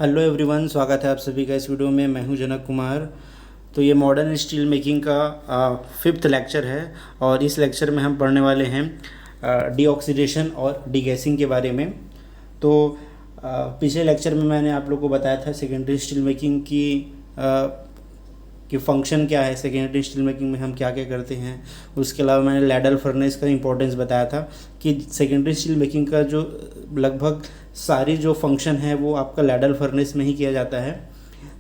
Hello everyone, स्वागत है आप सभी का इस वीडियो में। मैं हूं जनक कुमार। तो ये मॉडर्न स्टील मेकिंग का फिफ्थ लेक्चर है और इस लेक्चर में हम पढ़ने वाले हैं डीऑक्सीडेशन और डीगैसिंग के बारे में। तो पिछले लेक्चर में मैंने आप लोगों को बताया था सेकेंडरी स्टील मेकिंग कि फ़ंक्शन क्या है, सेकेंडरी स्टील मेकिंग में हम क्या क्या करते हैं। उसके अलावा मैंने लैडल फर्नेस का इंपॉर्टेंस बताया था कि सेकेंडरी स्टील मेकिंग का जो लगभग सारी जो फंक्शन है वो आपका लैडल फर्नेस में ही किया जाता है।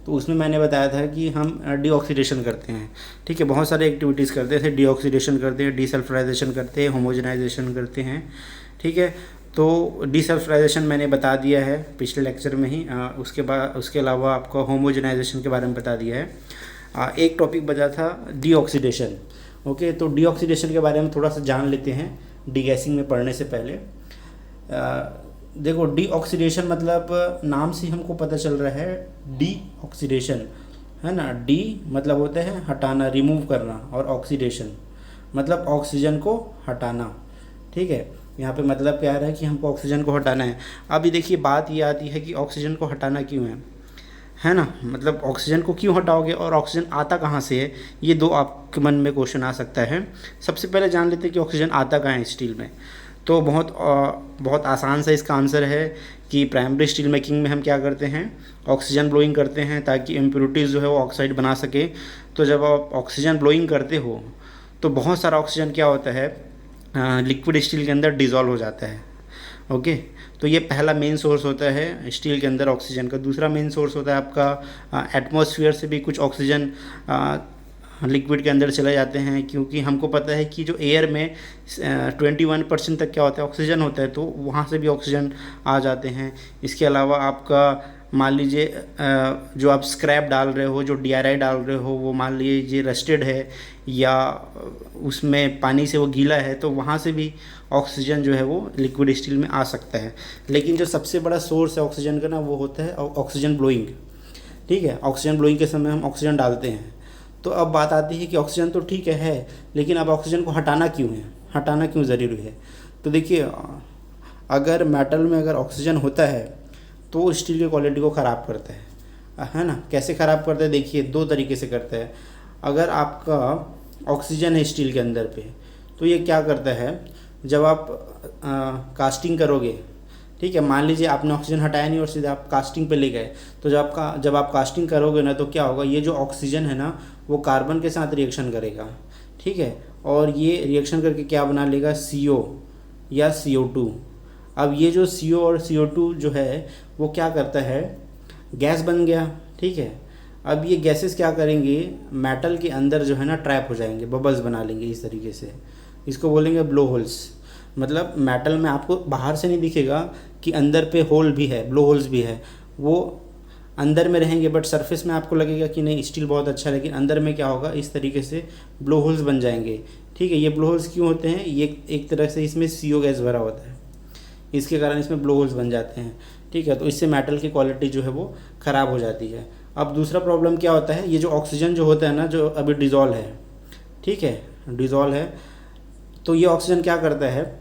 तो उसमें मैंने बताया था कि हम डीऑक्सीडेशन करते हैं। ठीक है, बहुत सारे एक्टिविटीज़ करते हैं, डीऑक्सीडेशन करते हैं, डीसल्फराइजेशन करते हैं, होमोजेनाइजेशन करते हैं। ठीक है, तो डीसल्फराइजेशन मैंने बता दिया है पिछले लेक्चर में ही। उसके अलावा आपका होमोजेनाइजेशन के बारे में बता दिया है। एक टॉपिक बचा था डीऑक्सीडेशन। ओके, तो डीऑक्सीडेशन के बारे में थोड़ा सा जान लेते हैं डीगैसिंग में पढ़ने से पहले। देखो, डीऑक्सीडेशन मतलब नाम से हमको पता चल रहा है डीऑक्सीडेशन, है ना। डी मतलब होता है हटाना, रिमूव करना, और ऑक्सीडेशन मतलब ऑक्सीजन को हटाना। ठीक है, यहाँ पे मतलब क्या आ रहा है कि हमको ऑक्सीजन को हटाना है। अभी देखिए, बात ये आती है कि ऑक्सीजन को हटाना क्यों है ना। मतलब ऑक्सीजन को क्यों हटाओगे और ऑक्सीजन आता कहाँ से है, ये दो आपके मन में क्वेश्चन आ सकता है। सबसे पहले जान लेते हैं कि ऑक्सीजन आता कहाँ है स्टील में। तो बहुत आसान सा इसका आंसर है कि प्राइमरी स्टील मेकिंग में हम क्या करते हैं, ऑक्सीजन ब्लोइंग करते हैं ताकि इम्प्योरिटीज़ जो है वो ऑक्साइड बना सके। तो जब आप ऑक्सीजन ब्लोइंग करते हो तो बहुत सारा ऑक्सीजन क्या होता है, लिक्विड स्टील के अंदर डिज़ोल्व हो जाता है। ओके, तो ये पहला मेन सोर्स होता है स्टील के अंदर ऑक्सीजन का। दूसरा मेन सोर्स होता है आपका एटमॉस्फेयर से भी कुछ ऑक्सीजन लिक्विड के अंदर चले जाते हैं, क्योंकि हमको पता है कि जो एयर में 21% तक क्या होता है, ऑक्सीजन होता है, तो वहाँ से भी ऑक्सीजन आ जाते हैं। इसके अलावा आपका मान लीजिए जो आप स्क्रैप डाल रहे हो, जो DRI डाल रहे हो, वो मान लीजिए रस्टेड है या उसमें पानी से वो गीला है, तो वहाँ से भी ऑक्सीजन जो है वो लिक्विड स्टील में आ सकता है। लेकिन जो सबसे बड़ा सोर्स है ऑक्सीजन का ना, वो होता है ऑक्सीजन ब्लोइंग। ठीक है, ऑक्सीजन ब्लोइंग के समय हम ऑक्सीजन डालते हैं। तो अब बात आती है कि ऑक्सीजन तो ठीक है, लेकिन अब ऑक्सीजन को हटाना क्यों है, हटाना क्यों ज़रूरी है। तो देखिए, अगर मेटल में अगर ऑक्सीजन होता है तो स्टील की क्वालिटी को ख़राब करता है ना। कैसे ख़राब करता है, देखिए, दो तरीके से करता है। अगर आपका ऑक्सीजन है स्टील के अंदर पे, तो ये क्या करता है, जब आप कास्टिंग करोगे, ठीक है, मान लीजिए आपने ऑक्सीजन हटाया नहीं और सीधे आप कास्टिंग पे ले गए, तो जब आप कास्टिंग करोगे ना, तो क्या होगा, ये जो ऑक्सीजन है ना, वो कार्बन के साथ रिएक्शन करेगा। ठीक है, और ये रिएक्शन करके क्या बना लेगा, CO या CO2। अब ये जो CO और CO2 जो है वो क्या करता है, गैस बन गया। ठीक है, अब ये गैसेस क्या करेंगे, मेटल के अंदर जो है ना ट्रैप हो जाएंगे, बबल्स बना लेंगे इस तरीके से। इसको बोलेंगे ब्लो होल्स। मतलब मेटल में आपको बाहर से नहीं दिखेगा कि अंदर पे होल भी है, ब्लो होल्स भी है, वो अंदर में रहेंगे, बट सरफेस में आपको लगेगा कि नहीं स्टील बहुत अच्छा है, लेकिन अंदर में क्या होगा, इस तरीके से ब्लो होल्स बन जाएंगे। ठीक है, ये ब्लो होल्स क्यों होते हैं, ये एक तरह से इसमें CO गैस भरा होता है, इसके कारण इसमें ब्लो होल्स बन जाते हैं। ठीक है, तो इससे मेटल की क्वालिटी जो है वो ख़राब हो जाती है। अब दूसरा प्रॉब्लम क्या होता है, ये जो ऑक्सीजन जो होता है ना, जो अभी डिज़ोल्व है, ठीक है, डिज़ोल्व है, तो ये ऑक्सीजन क्या करता है,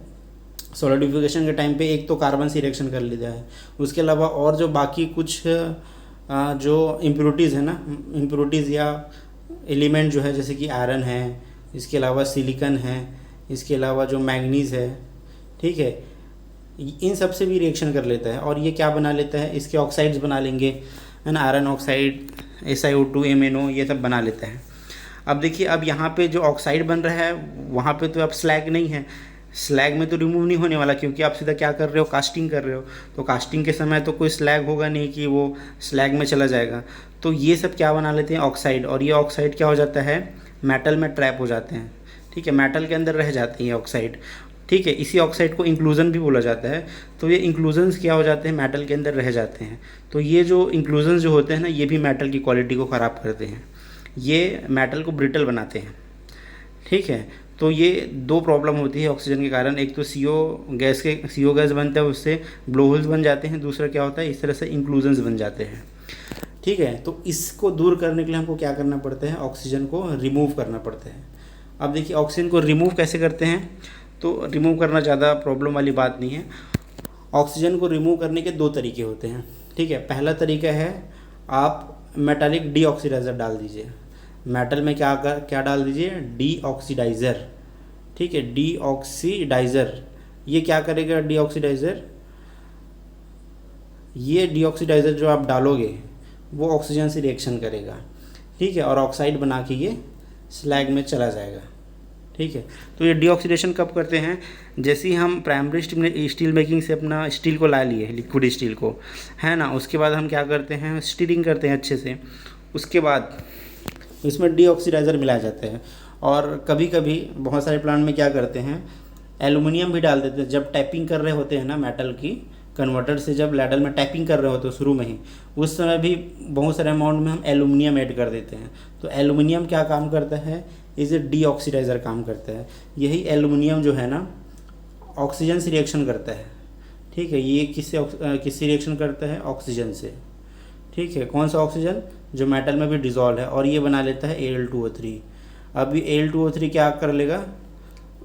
सॉलिडिफिकेशन के टाइम पे एक तो कार्बन से रिएक्शन कर लेता है, उसके अलावा और जो बाकी कुछ जो इम्प्योरिटीज़ है ना, इम्प्योरिटीज़ या एलिमेंट जो है, जैसे कि आयरन है, इसके अलावा सिलिकन है, इसके अलावा जो मैंगनीज़ है, ठीक है, इन सब से भी रिएक्शन कर लेता है और ये क्या बना लेता है, इसके ऑक्साइड्स बना लेंगे, है ना, आयरन ऑक्साइड, SiO2, MnO, ये सब बना लेता है। अब देखिए, अब यहाँ पे जो ऑक्साइड बन रहा है वहाँ पे तो अब स्लैग नहीं है, स्लैग में तो रिमूव नहीं होने वाला, क्योंकि आप सीधा क्या कर रहे हो, कास्टिंग कर रहे हो। तो कास्टिंग के समय तो कोई स्लैग होगा नहीं कि वो स्लैग में चला जाएगा। तो ये सब क्या बना लेते हैं, ऑक्साइड, और ये ऑक्साइड क्या हो जाता है, मेटल में ट्रैप हो जाते हैं। ठीक है, मेटल के अंदर रह जाते हैं ये ऑक्साइड। ठीक है, इसी ऑक्साइड को इंक्लूजन भी बोला जाता है। तो ये इंक्लूजन्स क्या हो जाते हैं, मेटल के अंदर रह जाते हैं। तो ये जो इंक्लूजन्स जो होते हैं ना, ये भी मेटल की क्वालिटी को ख़राब करते हैं, ये मेटल को ब्रिटल बनाते हैं। ठीक है, तो ये दो प्रॉब्लम होती है ऑक्सीजन के कारण। एक तो CO गैस बनता है, उससे ब्लो होल्स बन जाते हैं। दूसरा क्या होता है, इस तरह से इंक्लूजन्स बन जाते हैं। ठीक है, तो इसको दूर करने के लिए हमको क्या करना पड़ता है, ऑक्सीजन को रिमूव करना पड़ता है। अब देखिए, ऑक्सीजन को रिमूव कैसे करते हैं, तो रिमूव करना ज़्यादा प्रॉब्लम वाली बात नहीं है। ऑक्सीजन को रिमूव करने के दो तरीके होते हैं। ठीक है, पहला तरीका है आप मेटालिक डीऑक्सीडाइज़र डाल दीजिए। मेटल में क्या डाल दीजिए, डीऑक्सीडाइज़र। ठीक है, डीऑक्सीडाइज़र। ये क्या करेगा डीऑक्सीडाइज़र, ये डीऑक्सीडाइज़र जो आप डालोगे वो ऑक्सीजन से रिएक्शन करेगा। ठीक है, और ऑक्साइड बना के ये स्लैग में चला जाएगा। ठीक है, तो ये डीऑक्सीडेशन कब करते हैं, जैसे ही हम प्राइमरी स्टील मेकिंग से अपना स्टील को ला लिए, लिक्विड स्टील को, है ना, उसके बाद हम क्या करते हैं, स्टीरिंग करते हैं अच्छे से, उसके बाद इसमें डीऑक्सीडाइज़र मिलाया जाता है। और कभी कभी बहुत सारे प्लांट में क्या करते हैं, एल्युमिनियम भी डाल देते हैं। जब टैपिंग कर रहे होते हैं ना मेटल की, कन्वर्टर से जब लैडल में टैपिंग कर रहे होते हैं शुरू में ही, उस समय भी बहुत सारे अमाउंट में हम एल्युमिनियम ऐड कर देते हैं। तो एल्युमिनियम क्या काम करता है, इज़ ए डीऑक्सीडाइज़र काम करता है। यही एल्युमिनियम जो है ना ऑक्सीजन से रिएक्शन करता है। ठीक है, ये किससे रिएक्शन करता है, ऑक्सीजन से। ठीक है, कौन सा ऑक्सीजन, जो मेटल में भी डिज़ोल्व है, और ये बना लेता है Al2O3। अब ये Al2O3 क्या कर लेगा,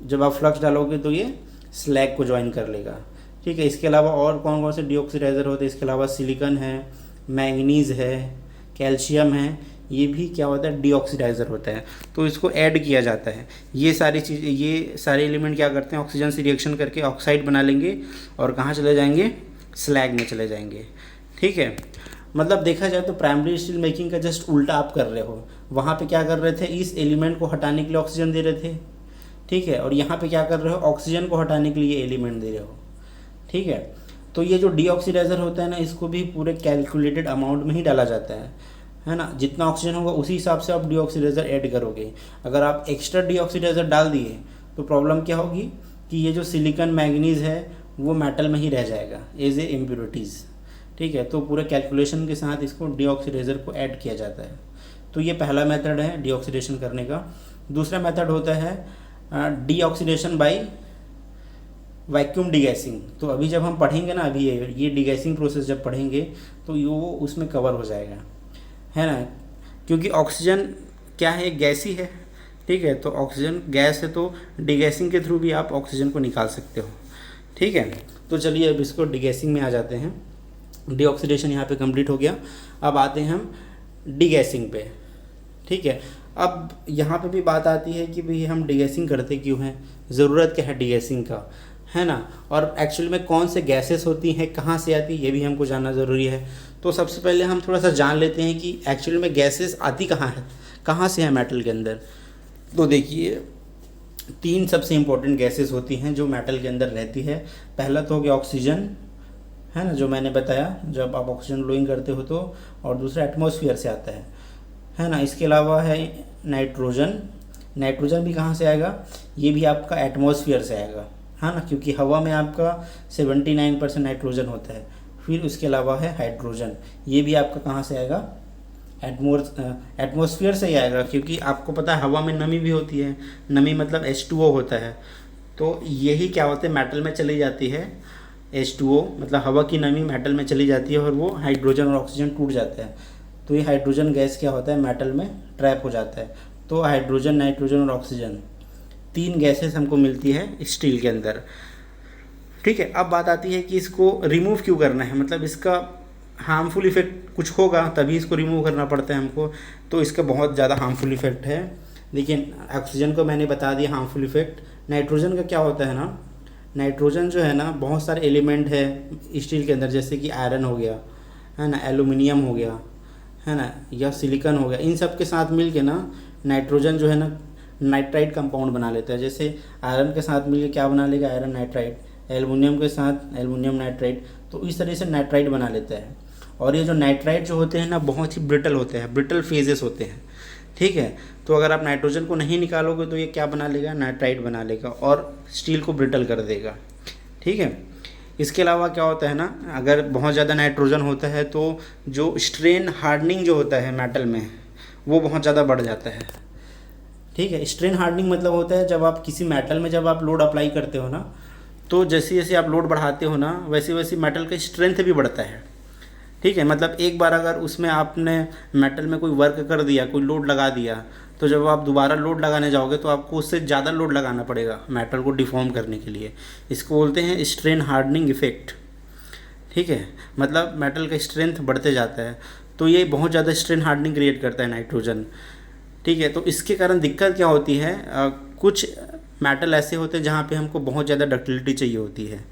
जब आप फ्लक्स डालोगे तो ये स्लैग को ज्वाइन कर लेगा। ठीक है, इसके अलावा और कौन कौन से डीऑक्सीडाइज़र होते हैं, इसके अलावा सिलिकॉन है, मैंगनीज़ है, कैल्शियम है, ये भी क्या होता है, डीऑक्सीडाइज़र होता है। तो इसको ऐड किया जाता है। ये सारी चीज़ें, ये सारे एलिमेंट क्या करते हैं, ऑक्सीजन से रिएक्शन करके ऑक्साइड बना लेंगे और कहाँ चले जाएंगे, स्लैग में चले जाएंगे। ठीक है, मतलब देखा जाए तो प्राइमरी स्टील मेकिंग का जस्ट उल्टा आप कर रहे हो। वहाँ पे क्या कर रहे थे, इस एलिमेंट को हटाने के लिए ऑक्सीजन दे रहे थे। ठीक है, और यहाँ पे क्या कर रहे हो, ऑक्सीजन को हटाने के लिए एलिमेंट दे रहे हो। ठीक है, तो ये जो डीऑक्सीडाइज़र होता है ना, इसको भी पूरे कैलकुलेटेड अमाउंट में ही डाला जाता है ना। जितना ऑक्सीजन होगा उसी हिसाब से आप डीऑक्सीडाइज़र ऐड करोगे। अगर आप एक्स्ट्रा डीऑक्सीडाइज़र डाल दिए तो प्रॉब्लम क्या होगी कि ये जो सिलिकॉन मैंगनीज़ है वो मेटल में ही रह जाएगा एज ए इम्प्योरिटीज़। ठीक है, तो पूरे कैलकुलेशन के साथ इसको डीऑक्सीडाइज़र को ऐड किया जाता है। तो ये पहला मेथड है डीऑक्सीडेशन करने का। दूसरा मेथड होता है डीऑक्सीडेशन बाय वैक्यूम डिगैसिंग। तो अभी जब हम पढ़ेंगे ना, अभी ये डिगैसिंग प्रोसेस जब पढ़ेंगे तो वो उसमें कवर हो जाएगा, है ना, क्योंकि ऑक्सीजन क्या है, गैस ही है। ठीक है, तो ऑक्सीजन गैस है, तो डिगैसिंग के थ्रू भी आप ऑक्सीजन को निकाल सकते हो। ठीक है, तो चलिए अब इसको डिगैसिंग में आ जाते हैं। डीऑक्सीडेशन यहाँ पे कंप्लीट हो गया। अब आते हैं हम डिगैसिंग पे। ठीक है, अब यहाँ पे भी बात आती है कि भाई हम डिगैसिंग करते क्यों हैं, ज़रूरत क्या है डिगैसिंग का, है ना, और एक्चुअल में कौन से गैसेस होती हैं, कहाँ से आती है, ये भी हमको जानना ज़रूरी है। तो सबसे पहले हम थोड़ा सा जान लेते हैं कि एक्चुअल में गैसेस आती कहाँ है, कहाँ से है मेटल के अंदर। तो देखिए, 3 सबसे इम्पोर्टेंट गैसेस होती हैं जो मेटल के अंदर रहती है। पहला तो हो गया ऑक्सीजन, है ना, जो मैंने बताया जब आप ऑक्सीजन ब्लोइंग करते हो तो, और दूसरा एटमॉस्फेयर से आता है ना। इसके अलावा है नाइट्रोजन। नाइट्रोजन भी कहाँ से आएगा, ये भी आपका एटमॉस्फेयर से आएगा, है ना, क्योंकि हवा में आपका 79% नाइट्रोजन होता है। फिर उसके अलावा है हाइड्रोजन, ये भी आपका कहाँ से आएगा, एटमॉस्फेयर से ही आएगा, क्योंकि आपको पता है हवा में नमी भी होती है। नमी मतलब H2O होता है। तो यही क्या होता है, मेटल में चली जाती है। H2O मतलब हवा की नमी मेटल में चली जाती है और वो हाइड्रोजन और ऑक्सीजन टूट जाते हैं। तो ये हाइड्रोजन गैस क्या होता है, मेटल में ट्रैप हो जाता है। तो हाइड्रोजन, नाइट्रोजन और ऑक्सीजन, 3 गैसेस हमको मिलती है स्टील के अंदर। ठीक है, अब बात आती है कि इसको रिमूव क्यों करना है, मतलब इसका हार्मफुल इफेक्ट कुछ होगा तभी इसको रिमूव करना पड़ता है हमको। तो इसका बहुत ज़्यादा हार्मफुल इफेक्ट है। लेकिन ऑक्सीजन को मैंने बता दिया हार्मफुल इफेक्ट। नाइट्रोजन का क्या होता है ना, नाइट्रोजन जो है ना, बहुत सारे एलिमेंट है स्टील के अंदर, जैसे कि आयरन हो गया, है ना, एल्युमिनियम हो गया, है ना, या सिलिकॉन हो गया। इन सब के साथ मिल के ना नाइट्रोजन जो है ना नाइट्राइड कंपाउंड बना लेता है। जैसे आयरन के साथ मिलकर क्या बना लेगा, आयरन नाइट्राइड, एल्युमिनियम के साथ एल्युमिनियम नाइट्राइड। तो इस तरह से नाइट्राइड बना लेता है। और ये जो नाइट्राइड जो होते हैं ना, बहुत ही ब्रिटल होते हैं, ब्रिटल फेजेस होते हैं। ठीक है, तो अगर आप नाइट्रोजन को नहीं निकालोगे तो ये क्या बना लेगा, नाइट्राइड बना लेगा और स्टील को ब्रिटल कर देगा। ठीक है, इसके अलावा क्या होता है ना, अगर बहुत ज़्यादा नाइट्रोजन होता है तो जो स्ट्रेन हार्डनिंग जो होता है मेटल में, वो बहुत ज़्यादा बढ़ जाता है। ठीक है, स्ट्रेन हार्डनिंग मतलब होता है जब आप किसी मेटल में जब आप लोड अप्लाई करते हो ना, तो जैसे जैसे आप लोड बढ़ाते हो ना, वैसे वैसे मेटल का स्ट्रेंथ भी बढ़ता है। ठीक है, मतलब एक बार अगर उसमें आपने मेटल में कोई वर्क कर दिया, कोई लोड लगा दिया, तो जब आप दोबारा लोड लगाने जाओगे तो आपको उससे ज़्यादा लोड लगाना पड़ेगा मेटल को डिफॉर्म करने के लिए। इसको बोलते हैं स्ट्रेन हार्डनिंग इफेक्ट। ठीक है, मतलब मेटल का स्ट्रेंथ बढ़ते जाता है। तो ये बहुत ज़्यादा स्ट्रेन हार्डनिंग क्रिएट करता है नाइट्रोजन। ठीक है, तो इसके कारण दिक्कत क्या होती है, कुछ मेटल ऐसे होते हैं जहाँ पे हमको बहुत ज़्यादा डक्टिलिटी चाहिए होती है।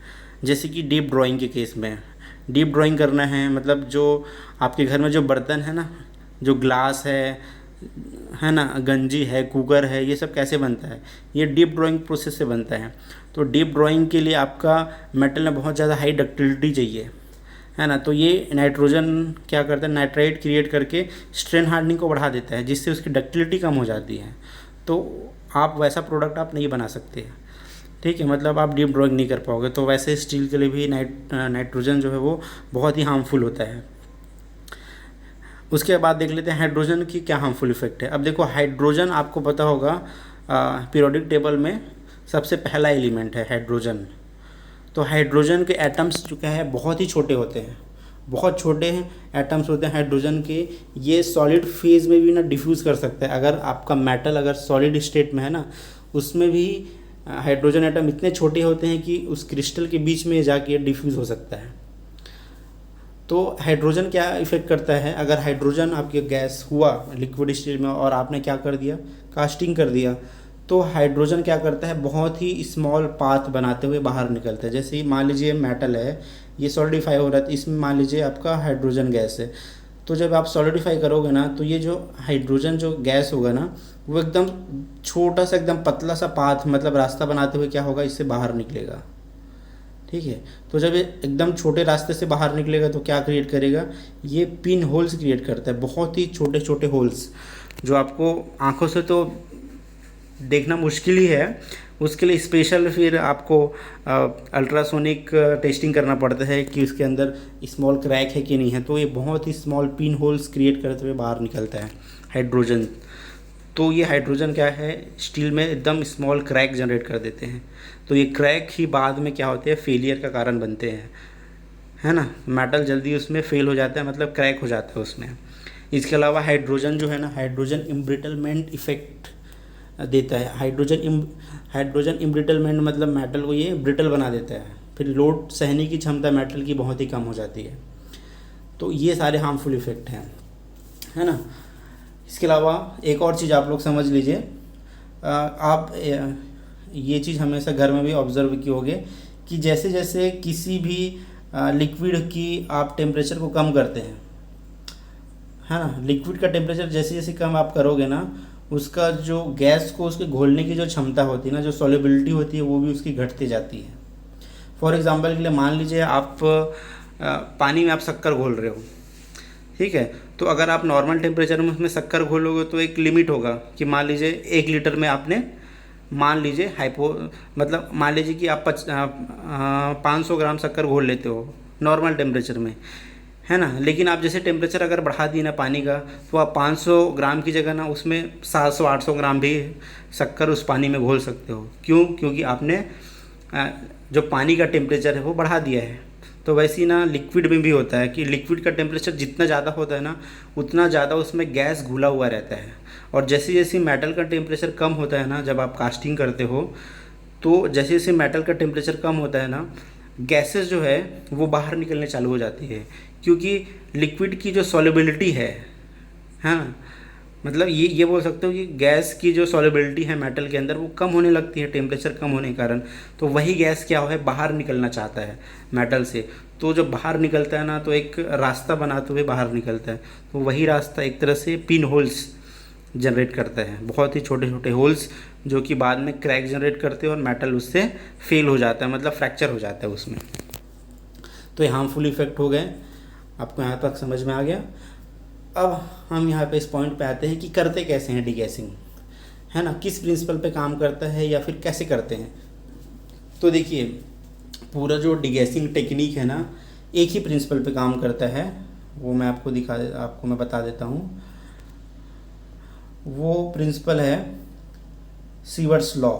जैसे कि डीप ड्राइंग के केस में, डीप ड्राइंग करना है, मतलब जो आपके घर में जो बर्तन है ना, जो ग्लास है ना, गंजी है, कुकर है, ये सब कैसे बनता है, ये डीप ड्राइंग प्रोसेस से बनता है। तो डीप ड्राइंग के लिए आपका मेटल में बहुत ज़्यादा हाई डक्टिलिटी चाहिए, है ना। तो ये नाइट्रोजन क्या करता है, नाइट्राइट क्रिएट करके स्ट्रेन हार्डनिंग को बढ़ा देता है, जिससे उसकी डक्टिलिटी कम हो जाती है। तो आप वैसा प्रोडक्ट आप नहीं बना सकते, ठीक है, मतलब आप डीप ड्राइंग नहीं कर पाओगे। तो वैसे स्टील के लिए भी नाइट्रोजन जो है वो बहुत ही हार्मफुल होता है। उसके बाद देख लेते हैं हाइड्रोजन की क्या हार्मफुल इफेक्ट है। अब देखो, हाइड्रोजन आपको पता होगा पीरियोडिक टेबल में सबसे पहला एलिमेंट है हाइड्रोजन। तो हाइड्रोजन के एटम्स जो क्या है बहुत ही छोटे होते हैं, बहुत छोटे हैं एटम्स होते हैं हाइड्रोजन के। ये सॉलिड फेज में भी ना डिफ्यूज़ कर सकता है। अगर आपका मेटल अगर सॉलिड स्टेट में है ना, उसमें भी हाइड्रोजन एटम इतने छोटे होते हैं कि उस क्रिस्टल के बीच में जाके डिफ्यूज़ हो सकता है। तो हाइड्रोजन क्या इफ़ेक्ट करता है, अगर हाइड्रोजन आपके गैस हुआ लिक्विड स्टेट में और आपने क्या कर दिया, कास्टिंग कर दिया, तो हाइड्रोजन क्या करता है, बहुत ही स्मॉल पाथ बनाते हुए बाहर निकलता है। जैसे मान लीजिए मेटल है, ये सॉलिडिफाई हो रहा है, तो इसमें मान लीजिए आपका हाइड्रोजन गैस है। तो जब आप सॉलिडिफाई करोगे ना, तो ये जो हाइड्रोजन जो गैस होगा ना, वो एकदम छोटा सा एकदम पतला सा पाथ मतलब रास्ता बनाते हुए क्या होगा, इससे बाहर निकलेगा। ठीक है, तो जब ये एकदम छोटे रास्ते से बाहर निकलेगा तो क्या क्रिएट करेगा, ये पिन होल्स क्रिएट करता है, बहुत ही छोटे छोटे होल्स, जो आपको आंखों से तो देखना मुश्किल ही है। उसके लिए स्पेशल फिर आपको अल्ट्रासोनिक टेस्टिंग करना पड़ता है कि उसके अंदर स्मॉल क्रैक है कि नहीं है। तो ये बहुत ही स्मॉल पिन होल्स क्रिएट करते हुए बाहर निकलता है हाइड्रोजन। तो ये हाइड्रोजन क्या है, स्टील में एकदम स्मॉल क्रैक जनरेट कर देते हैं। तो ये क्रैक ही बाद में क्या होते हैं, फेलियर का कारण बनते हैं, है ना। मेटल जल्दी उसमें फेल हो जाता है, मतलब क्रैक हो जाता है उसमें। इसके अलावा हाइड्रोजन जो है ना, हाइड्रोजन इम्ब्रिटलमेंट इफेक्ट देता है। हाइड्रोजन इम्ब्रिटलमेंट मतलब मेटल को ये ब्रिटल बना देता है, फिर लोड सहने की क्षमता मेटल की बहुत ही कम हो जाती है। तो ये सारे हार्मफुल इफेक्ट हैं, है ना। इसके अलावा एक और चीज़ आप लोग समझ लीजिए, आप ये चीज़ हमेशा घर में भी ऑब्ज़र्व की होगी कि जैसे जैसे किसी भी लिक्विड की आप टेम्परेचर को कम करते हैं, है ना, लिक्विड का टेम्परेचर जैसे जैसे कम आप करोगे ना, उसका जो गैस को उसके घोलने की जो क्षमता होती है ना, जो सॉल्युबिलिटी होती है, वो भी उसकी घटती जाती है। फॉर एग्जांपल के लिए मान लीजिए आप पानी में आप शक्कर घोल रहे हो, ठीक है। तो अगर आप नॉर्मल टेम्परेचर में उसमें शक्कर घोलोगे तो एक लिमिट होगा कि मान लीजिए 1 लीटर में आपने मान लीजिए मतलब मान लीजिए कि आप 500 ग्राम शक्कर घोल लेते हो नॉर्मल टेम्परेचर में, है ना। लेकिन आप जैसे टेम्परेचर अगर बढ़ा दिए ना पानी का, तो आप 500 ग्राम की जगह ना उसमें 700-800 ग्राम भी शक्कर उस पानी में घोल सकते हो। क्यों? क्योंकि आपने जो पानी का टेम्परेचर है वो बढ़ा दिया है। तो वैसे ही ना लिक्विड में भी होता है कि लिक्विड का टेम्परेचर जितना ज़्यादा होता है ना, उतना ज़्यादा उसमें गैस घुला हुआ रहता है। और जैसे जैसे मेटल का टेम्परेचर कम होता है ना, जब आप कास्टिंग करते हो, तो जैसे जैसे मेटल का टेम्परेचर कम होता है ना, गैसेस जो है वो बाहर निकलने चालू हो जाती है। क्योंकि लिक्विड की जो सॉल्युबिलिटी है ना, मतलब ये बोल सकते हो कि गैस की जो सॉल्युबिलिटी है मेटल के अंदर वो कम होने लगती है टेम्परेचर कम होने के कारण। तो वही गैस क्या है, बाहर निकलना चाहता है मेटल से। तो जब बाहर निकलता है ना, तो एक रास्ता बनाते हुए बाहर निकलता है। तो वही रास्ता एक तरह से पिन होल्स जनरेट करता है, बहुत ही छोटे छोटे होल्स, जो कि बाद में क्रैक जनरेट करते हैं और मेटल उससे फेल हो जाता है, मतलब फ्रैक्चर हो जाता है उसमें। तो ये हार्मफुल इफेक्ट हो गए, आपको यहाँ तक समझ में आ गया। अब हम यहाँ पे इस पॉइंट पे आते हैं कि करते कैसे हैं डीगैसिंग, है ना, किस प्रिंसिपल पे काम करता है या फिर कैसे करते हैं। तो देखिए, पूरा जो डीगैसिंग टेक्निक है ना, एक ही प्रिंसिपल पे काम करता है। वो मैं आपको मैं बता देता हूँ। वो प्रिंसिपल है सीवर्ट्स लॉ।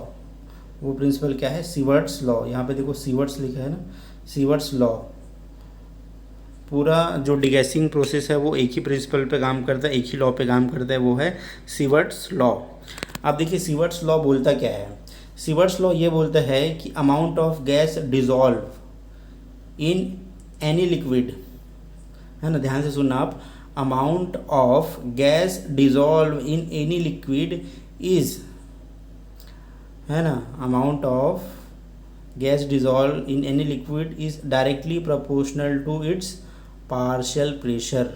वो प्रिंसिपल क्या है, सीवर्ट्स लॉ। यहाँ पे देखो सीवर्ट्स लिखा है ना, सीवर्ट्स लॉ। पूरा जो डीगैसिंग प्रोसेस है वो एक ही प्रिंसिपल पे काम करता है, एक ही लॉ पे काम करता है, वो है सीवर्ट्स लॉ। अब देखिए सीवर्ट्स लॉ बोलता क्या है। सीवर्ट्स लॉ ये बोलता है कि amount of gas dissolve in any liquid, है ना, ध्यान से सुनना आप, amount of gas dissolve in any liquid is, है ना, amount of gas dissolve in any liquid is directly proportional to its partial pressure,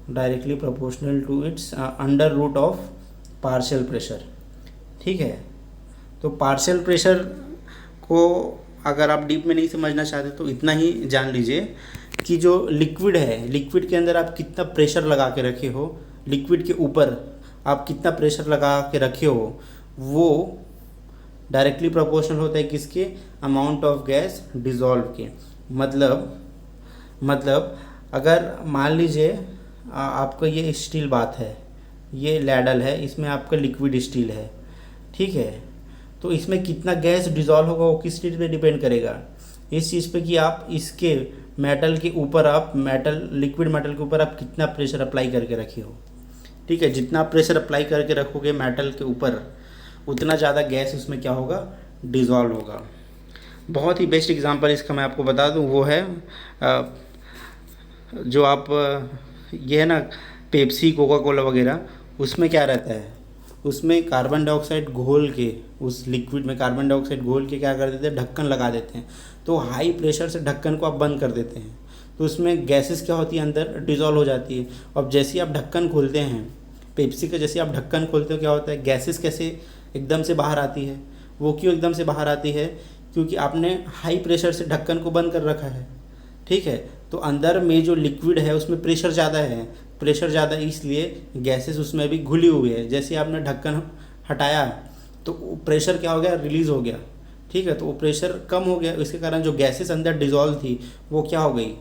directly proportional to its under root of partial pressure. ठीक है, तो partial pressure को अगर आप deep में नहीं समझना चाहते तो इतना ही जान लीजिए कि जो लिक्विड है, लिक्विड के अंदर आप कितना प्रेशर लगा के रखे हो, लिक्विड के ऊपर आप कितना प्रेशर लगा के रखे हो, वो डायरेक्टली प्रोपोर्शनल होता है किसके, अमाउंट ऑफ गैस डिज़ोल्व के। मतलब अगर मान लीजिए आपका ये स्टील बात है, ये लैडल है, इसमें आपका लिक्विड स्टील है, ठीक है, तो इसमें कितना गैस डिज़ोल्व होगा वो किस चीज़ पे डिपेंड करेगा, इस चीज़ पे कि आप इसके मेटल के ऊपर, आप मेटल, लिक्विड मेटल के ऊपर आप कितना प्रेशर अप्लाई करके रखे हो। ठीक है, जितना आप प्रेशर अप्लाई करके रखोगे मेटल के ऊपर, उतना ज़्यादा गैस उसमें क्या होगा, डिज़ोल्व होगा। बहुत ही बेस्ट एग्जांपल इसका मैं आपको बता दूं, वो है जो आप ये है ना पेप्सी, कोका कोला वगैरह, उसमें क्या रहता है, उसमें कार्बन डाइऑक्साइड घोल के, उस लिक्विड में कार्बन डाइऑक्साइड घोल के क्या कर देते हैं, ढक्कन लगा देते हैं। तो हाई प्रेशर से ढक्कन को आप बंद कर देते हैं, तो उसमें गैसेस क्या होती है, अंदर डिज़ोल्व हो जाती है। अब जैसे ही आप ढक्कन खोलते हैं पेप्सी का, जैसे आप ढक्कन खोलते हो क्या होता है, गैसेस कैसे एकदम से बाहर आती है, वो क्यों एकदम से बाहर आती है, क्योंकि आपने हाई प्रेशर से ढक्कन को बंद कर रखा है। ठीक है, तो अंदर में जो लिक्विड है उसमें प्रेशर ज़्यादा है, प्रेशर ज़्यादा इसलिए गैसेस उसमें भी घुली हुई है। जैसे आपने ढक्कन हटाया तो प्रेशर क्या हो गया, रिलीज़ हो गया। ठीक है, तो वो प्रेशर कम हो गया, इसके कारण जो गैसेस अंदर डिज़ोल्व थी वो क्या हो गई,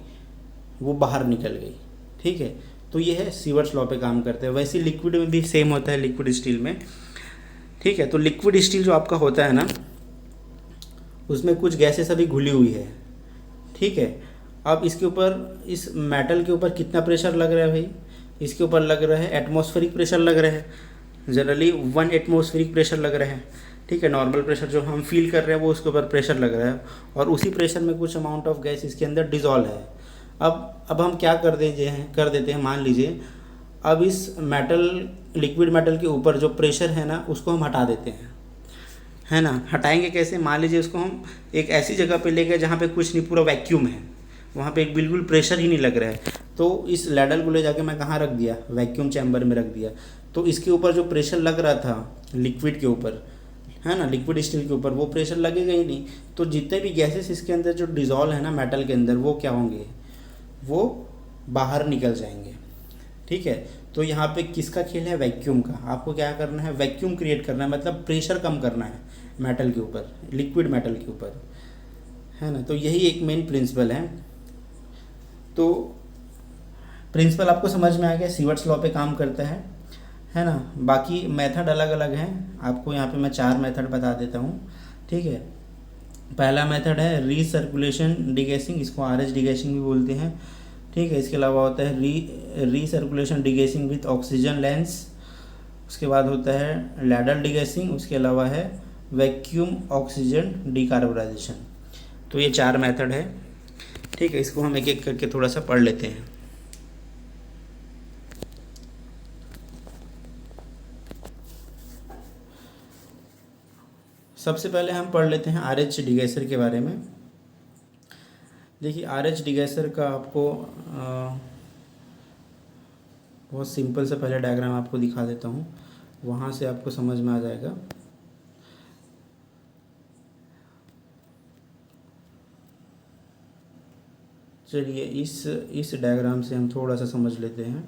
वो बाहर निकल गई। ठीक है, तो ये है सीवर्ट्स लॉ पे काम करते हैं। वैसे लिक्विड में भी सेम होता है, लिक्विड स्टील में। ठीक है, तो लिक्विड स्टील जो आपका होता है ना, उसमें कुछ गैसेस अभी घुली हुई है। ठीक है, अब इसके ऊपर, इस मेटल के ऊपर कितना प्रेशर लग रहा है भाई, इसके ऊपर लग रहा है एटमॉस्फेरिक प्रेशर लग रहा है, जनरली 1 एटमॉस्फेरिक प्रेशर लग रहा है। ठीक है, नॉर्मल प्रेशर जो हम फील कर रहे हैं वो उसके ऊपर प्रेशर लग रहा है, और उसी प्रेशर में कुछ अमाउंट ऑफ गैस इसके अंदर डिज़ोल्व है। अब हम क्या कर देते हैं, मान लीजिए अब इस मेटल, लिक्विड मेटल के ऊपर जो प्रेशर है ना, उसको हम हटा देते हैं, है ना। हटाएंगे कैसे, मान लीजिए उसको हम एक ऐसी जगह पे ले गए जहाँ पे कुछ नहीं, पूरा वैक्यूम है, वहाँ पे एक बिल्कुल प्रेशर ही नहीं लग रहा है। तो इस लैडल को ले जाके मैं कहाँ रख दिया, वैक्यूम चैम्बर में रख दिया। तो इसके ऊपर जो प्रेशर लग रहा था लिक्विड के ऊपर, है ना, लिक्विड स्टील के ऊपर, वो प्रेशर लगेगा ही नहीं। तो जितने भी गैसेस इसके अंदर जो डिज़ोल्व है ना मेटल के अंदर, वो क्या होंगे, वो बाहर निकल जाएंगे। ठीक है, तो यहाँ पे किसका खेल है, वैक्यूम का। आपको क्या करना है, वैक्यूम क्रिएट करना है, मतलब प्रेशर कम करना है मेटल के ऊपर, लिक्विड मेटल के ऊपर, है ना। तो यही एक मेन प्रिंसिपल है। तो प्रिंसिपल आपको समझ में आ गया, सीवर्ट्स लॉ पे काम करता है ना। बाकी मेथड अलग अलग हैं, आपको यहाँ पे मैं 4 मेथड बता देता हूँ। ठीक है, पहला मेथड है रीसर्कुलेशन डिगैसिंग, इसको आरएच डिगैसिंग भी बोलते हैं। ठीक है, इसके अलावा होता है recirculation degassing with oxygen lens, उसके बाद होता है लैडल डिगैसिंग, उसके अलावा है वैक्यूम ऑक्सीजन डिकार्बोनाइजेशन। तो ये 4 मेथड है। ठीक है, इसको हम एक एक करके थोड़ा सा पढ़ लेते हैं। सबसे पहले हम पढ़ लेते हैं आरएच डिगैसर के बारे में। देखिए, आरएच डिगैसर का आपको बहुत सिंपल से पहले डायग्राम आपको दिखा देता हूँ, वहाँ से आपको समझ में आ जाएगा। चलिए इस डायग्राम से हम थोड़ा सा समझ लेते हैं।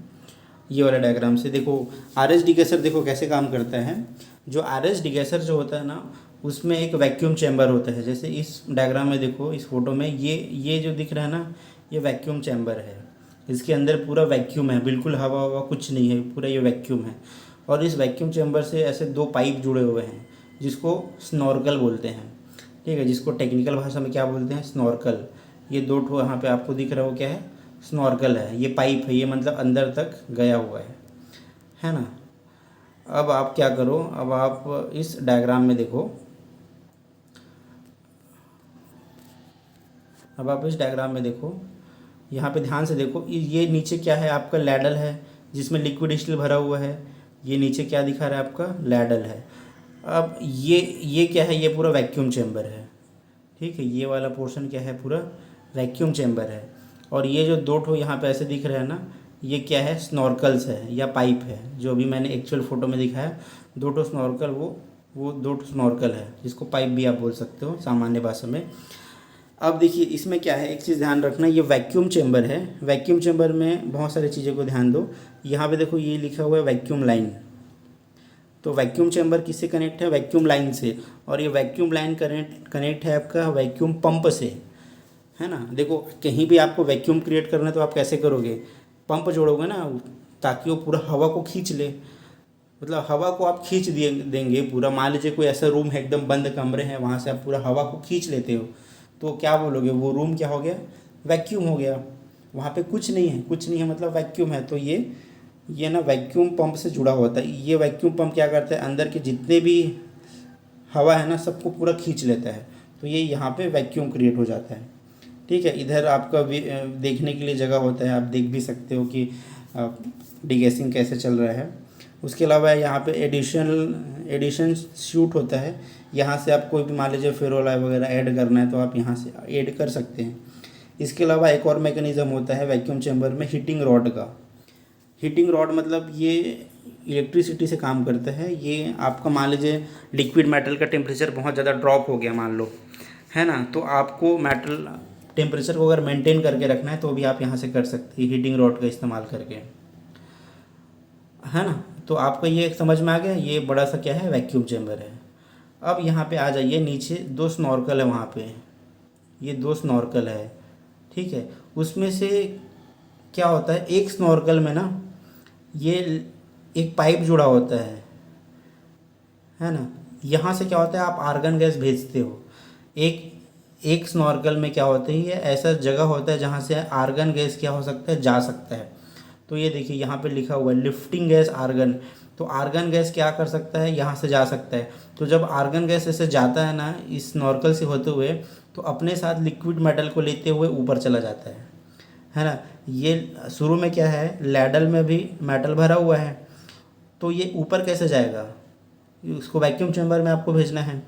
ये वाला डायग्राम से देखो, आरएच डिगैसर देखो कैसे काम करता है। जो आरएच डिगैसर जो होता है ना, उसमें एक वैक्यूम चैम्बर होता है। जैसे इस डायग्राम में देखो, इस फोटो में ये जो दिख रहा है ना, ये वैक्यूम चैम्बर है। इसके अंदर पूरा वैक्यूम है, बिल्कुल हवा कुछ नहीं है, पूरा ये वैक्यूम है। और इस वैक्यूम चैम्बर से ऐसे 2 पाइप जुड़े हुए हैं, जिसको स्नॉर्कल बोलते हैं। ठीक है, जिसको टेक्निकल भाषा में क्या बोलते हैं, स्नॉर्कल। ये 2 ठो यहाँ पे आपको दिख रहा हो, क्या है, स्नॉर्कल है। ये पाइप है, ये मतलब अंदर तक गया हुआ है ना। अब आप क्या करो, अब आप इस डायग्राम में देखो, अब आप इस डायग्राम में देखो, यहाँ पे ध्यान से देखो, ये नीचे क्या है आपका, लैडल है जिसमें लिक्विड स्टील भरा हुआ है। ये नीचे क्या दिखा रहा है आपका, लैडल है। अब ये क्या है, ये पूरा वैक्यूम चैम्बर है। ठीक है, ये वाला पोर्शन क्या है, पूरा वैक्यूम चैम्बर है। और ये जो दो ठो यहाँ पे ऐसे दिख रहे हैं ना, ये क्या है, स्नॉर्कल्स है या पाइप है, जो अभी मैंने एक्चुअल फ़ोटो में दिखाया। दो ठो स्नॉर्कल, वो दो ठो स्नॉर्कल है, जिसको पाइप भी आप बोल सकते हो सामान्य भाषा में। अब देखिए इसमें क्या है, एक चीज़ ध्यान रखना, ये वैक्यूम चैम्बर है। वैक्यूम चैम्बर में बहुत सारी चीज़ों को ध्यान दो। यहाँ पे देखो ये लिखा हुआ है वैक्यूम लाइन। तो वैक्यूम चैम्बर किससे कनेक्ट है, वैक्यूम लाइन से। और ये वैक्यूम लाइन कनेक्ट है आपका वैक्यूम पंप से, है ना। देखो कहीं भी आपको वैक्यूम क्रिएट करना है तो आप कैसे करोगे, पंप जोड़ोगे ना, ताकि वो पूरा हवा को खींच ले। मतलब हवा को आप खींच देंगे पूरा। मान लीजिए कोई ऐसा रूम है, एकदम बंद कमरे हैं, वहाँ से आप पूरा हवा को खींच लेते हो, तो क्या बोलोगे, वो रूम क्या हो गया, वैक्यूम हो गया। वहाँ पे कुछ नहीं है, कुछ नहीं है मतलब वैक्यूम है। तो ये ना वैक्यूम पंप से जुड़ा होता है। ये वैक्यूम पंप क्या करता है, अंदर के जितने भी हवा है ना, सबको पूरा खींच लेता है। तो ये यहाँ पे वैक्यूम क्रिएट हो जाता है। ठीक है, इधर आपका देखने के लिए जगह होता है, आप देख भी सकते हो कि डिगैसिंग कैसे चल रहा है। उसके अलावा यहाँ पे एडिशन शूट होता है। यहाँ से आप कोई भी मान लीजिए फेरोलाई वगैरह ऐड करना है तो आप यहाँ से ऐड कर सकते हैं। इसके अलावा एक और मैकेनिज़्म होता है वैक्यूम चैम्बर में, हीटिंग रॉड का। हीटिंग रॉड मतलब ये इलेक्ट्रिसिटी से काम करता है। ये आपका मान लीजिए लिक्विड मेटल का टेम्परेचर बहुत ज़्यादा ड्रॉप हो गया मान लो, है ना, तो आपको मेटल टेम्परेचर को अगर मेंटेन करके रखना है तो भी आप यहाँ से कर सकते हैं हीटिंग रॉड का इस्तेमाल करके, है ना। तो आपको ये समझ में आ गया, ये बड़ा सा क्या है, वैक्यूम चैम्बर है। अब यहाँ पे आ जाइए, नीचे दो स्नॉर्कल है, वहाँ पे ये दो स्नॉर्कल है। ठीक है, उसमें से क्या होता है, एक स्नॉर्कल में ना ये एक पाइप जुड़ा होता है ना। यहाँ से क्या होता है, आप आर्गन गैस भेजते हो। एक स्नॉर्कल में क्या होता है, ये ऐसा जगह होता है जहाँ से आर्गन गैस क्या हो सकता है, जा सकता है। तो ये देखिए यहाँ पे लिखा हुआ है लिफ्टिंग गैस आर्गन। तो आर्गन गैस क्या कर सकता है, यहाँ से जा सकता है। तो जब आर्गन गैस ऐसे जाता है ना इस स्नॉर्कल से होते हुए, तो अपने साथ लिक्विड मेटल को लेते हुए ऊपर चला जाता है ना। ये शुरू में क्या है, लैडल में भी मेटल भरा हुआ है, तो ये ऊपर कैसे जाएगा, उसको वैक्यूम चैम्बर में आपको भेजना है।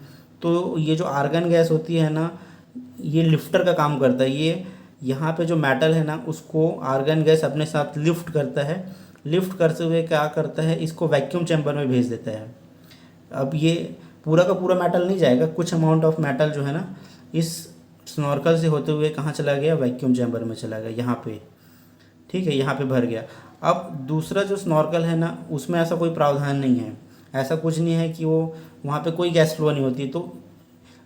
तो ये जो आर्गन गैस होती है ना, ये लिफ्टर का काम करता है। ये यहाँ पे जो मेटल है ना, उसको आर्गन गैस अपने साथ लिफ्ट करता है। लिफ्ट करते हुए क्या करता है, इसको वैक्यूम चैम्बर में भेज देता है। अब ये पूरा का पूरा मेटल नहीं जाएगा, कुछ अमाउंट ऑफ मेटल जो है ना इस स्नॉर्कल से होते हुए कहाँ चला गया, वैक्यूम चैम्बर में चला गया, यहाँ पे। ठीक है, यहाँ पे भर गया। अब दूसरा जो स्नॉर्कल है ना, उसमें ऐसा कोई प्रावधान नहीं है, ऐसा कुछ नहीं है कि वो वहाँ पे कोई गैस फ्लो नहीं होती। तो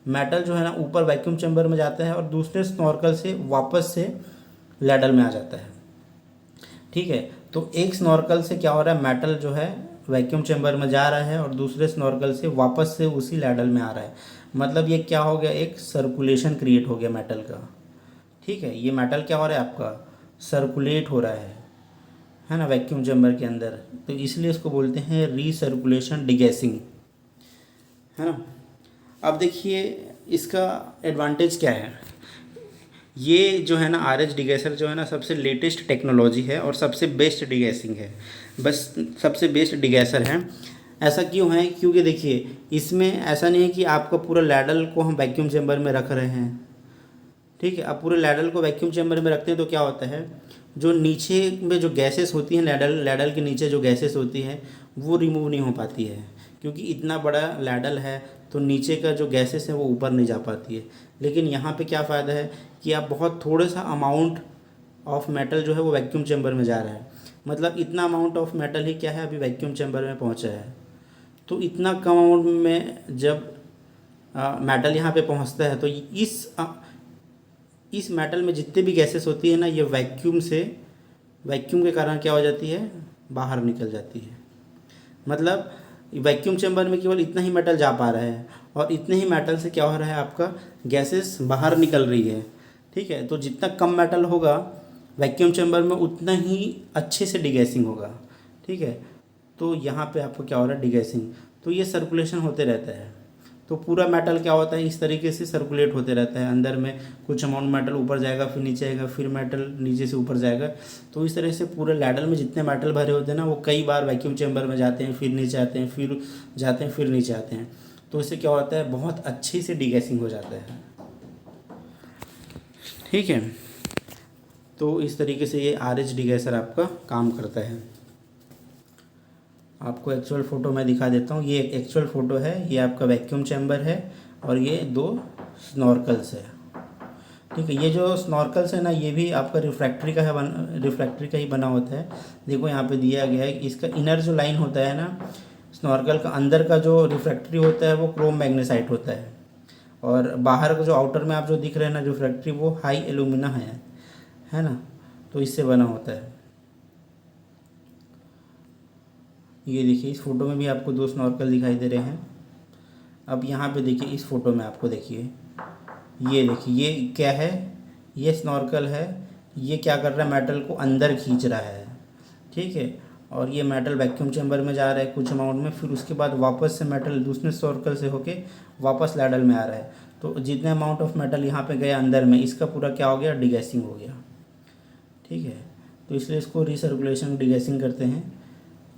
मेटल जो है ना ऊपर वैक्यूम चैम्बर में जाता है और दूसरे स्नॉर्कल से वापस से लैडल में आ जाता है। ठीक है, तो एक स्नॉर्कल से क्या हो रहा है, मेटल जो है वैक्यूम चैम्बर में जा रहा है और दूसरे स्नॉर्कल से वापस से उसी लैडल में आ रहा है। मतलब ये क्या हो गया, एक सर्कुलेशन क्रिएट हो गया मेटल का। ठीक है, ये मेटल क्या हो रहा है आपका, सर्कुलेट हो रहा है ना, वैक्यूम चैम्बर के अंदर। तो इसलिए इसको बोलते हैं रीसर्कुलेशन डिगैसिंग, है ना। अब देखिए इसका एडवांटेज क्या है। ये जो है ना आरएच डिगैसर जो है ना, सबसे लेटेस्ट टेक्नोलॉजी है और सबसे बेस्ट डिगैसिंग है, बस सबसे बेस्ट डिगैसर है। ऐसा क्यों है, क्योंकि देखिए इसमें ऐसा नहीं है कि आपका पूरा लैडल को हम वैक्यूम चैम्बर में रख रहे हैं। ठीक है, अब पूरे लैडल को वैक्यूम चैम्बर में रखते हैं तो क्या होता है, जो नीचे में जो गैसेस होती हैं, लैडल के नीचे जो गैसेस होती हैं वो रिमूव नहीं हो पाती है, क्योंकि इतना बड़ा लैडल है तो नीचे का जो गैसेस है वो ऊपर नहीं जा पाती है। लेकिन यहाँ पे क्या फ़ायदा है कि आप बहुत थोड़ा सा अमाउंट ऑफ मेटल जो है वो वैक्यूम चैम्बर में जा रहा है। मतलब इतना अमाउंट ऑफ मेटल ही क्या है अभी वैक्यूम चैम्बर में पहुँचा है। तो इतना कम अमाउंट में जब मेटल यहाँ पे पहुँचता है तो इस मेटल में जितने भी गैसेस होती है ना, ये वैक्यूम के कारण क्या हो जाती है, बाहर निकल जाती है। मतलब वैक्यूम चैम्बर में केवल इतना ही मेटल जा पा रहा है और इतने ही मेटल से क्या हो रहा है, आपका गैसेस बाहर निकल रही है। ठीक है, तो जितना कम मेटल होगा वैक्यूम चैम्बर में उतना ही अच्छे से डिगैसिंग होगा। ठीक है, तो यहाँ पे आपको क्या हो रहा है, डिगैसिंग। तो ये सर्कुलेशन होते रहता है। तो पूरा मेटल क्या होता है, इस तरीके से सर्कुलेट होते रहता है। अंदर में कुछ अमाउंट मेटल ऊपर जाएगा, फिर नीचे आएगा, फिर मेटल नीचे से ऊपर जाएगा। तो इस तरह से पूरे लैडल में जितने मेटल भरे होते हैं ना, वो कई बार वैक्यूम चैम्बर में जाते हैं, फिर नीचे आते हैं, फिर जाते हैं, फिर नीचे आते हैं। तो इससे क्या होता है, बहुत अच्छी से डीगैसिंग हो जाता है। ठीक है, तो इस तरीके से ये RH डीगैसर आपका काम करता है। आपको एक्चुअल फ़ोटो मैं दिखा देता हूँ। ये एक्चुअल फ़ोटो है, ये आपका वैक्यूम चैम्बर है और ये 2 स्नॉर्कल्स है। ठीक है, ये जो स्नॉर्कल्स है ना, ये भी आपका रिफ्रैक्टरी का है, रिफ्रैक्टरी का ही बना होता है। देखो यहाँ पे दिया गया है, इसका इनर जो लाइन होता है ना स्नॉर्कल का, अंदर का जो रिफ्रैक्टरी होता है वो क्रोम मैग्नेसाइट होता है, और बाहर का जो आउटर में आप जो दिख रहे हैं ना रिफ्रैक्टरी, वो हाई एल्यूमिना है ना, तो इससे बना होता है। ये देखिए, इस फोटो में भी आपको 2 स्नॉर्कल दिखाई दे रहे हैं। अब यहाँ पे देखिए, इस फोटो में आपको देखिए, ये देखिए, ये क्या है, ये स्नॉर्कल है, ये क्या कर रहा है, मेटल को अंदर खींच रहा है। ठीक है, और ये मेटल वैक्यूम चैम्बर में जा रहा है कुछ अमाउंट में, फिर उसके बाद वापस से मेटल दूसरे स्नॉर्कल से होके वापस लैडल में आ रहा है। तो जितने अमाउंट ऑफ मेटल यहाँ पे गया अंदर में, इसका पूरा क्या हो गया, डीगैसिंग हो गया। ठीक है, तो इसलिए इसको रिसर्कुलेशन डीगैसिंग करते हैं।